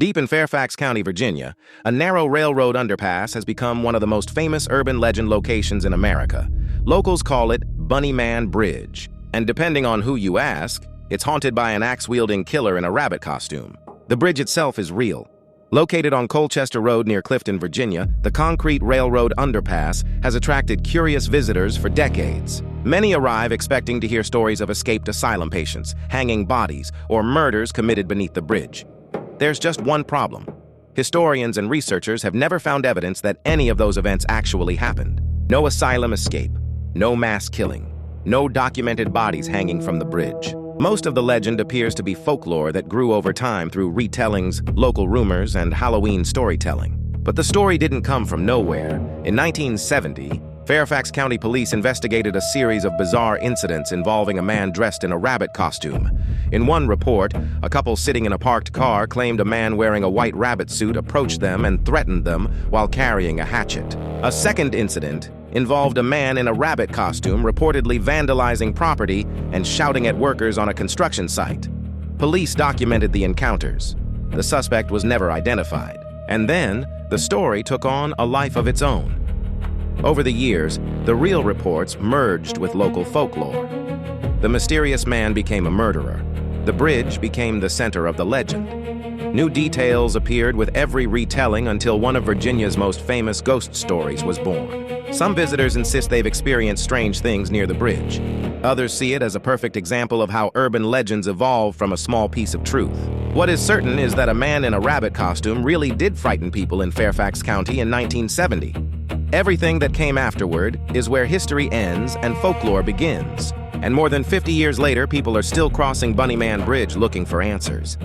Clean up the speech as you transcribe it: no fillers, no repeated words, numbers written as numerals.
Deep in Fairfax County, Virginia, a narrow railroad underpass has become one of the most famous urban legend locations in America. Locals call it Bunny Man Bridge, and depending on who you ask, it's haunted by an axe-wielding killer in a rabbit costume. The bridge itself is real. Located on Colchester Road near Clifton, Virginia, the concrete railroad underpass has attracted curious visitors for decades. Many arrive expecting to hear stories of escaped asylum patients, hanging bodies, or murders committed beneath the bridge. There's just one problem. Historians and researchers have never found evidence that any of those events actually happened. No asylum escape, no mass killing, no documented bodies hanging from the bridge. Most of the legend appears to be folklore that grew over time through retellings, local rumors, and Halloween storytelling. But the story didn't come from nowhere. In 1970, Fairfax County police investigated a series of bizarre incidents involving a man dressed in a rabbit costume. In one report, a couple sitting in a parked car claimed a man wearing a white rabbit suit approached them and threatened them while carrying a hatchet. A second incident involved a man in a rabbit costume reportedly vandalizing property and shouting at workers on a construction site. Police documented the encounters. The suspect was never identified. And then, the story took on a life of its own. Over the years, the real reports merged with local folklore. The mysterious man became a murderer. The bridge became the center of the legend. New details appeared with every retelling until one of Virginia's most famous ghost stories was born. Some visitors insist they've experienced strange things near the bridge. Others see it as a perfect example of how urban legends evolve from a small piece of truth. What is certain is that a man in a rabbit costume really did frighten people in Fairfax County in 1970. Everything that came afterward is where history ends and folklore begins. And more than 50 years later, people are still crossing Bunny Man Bridge looking for answers.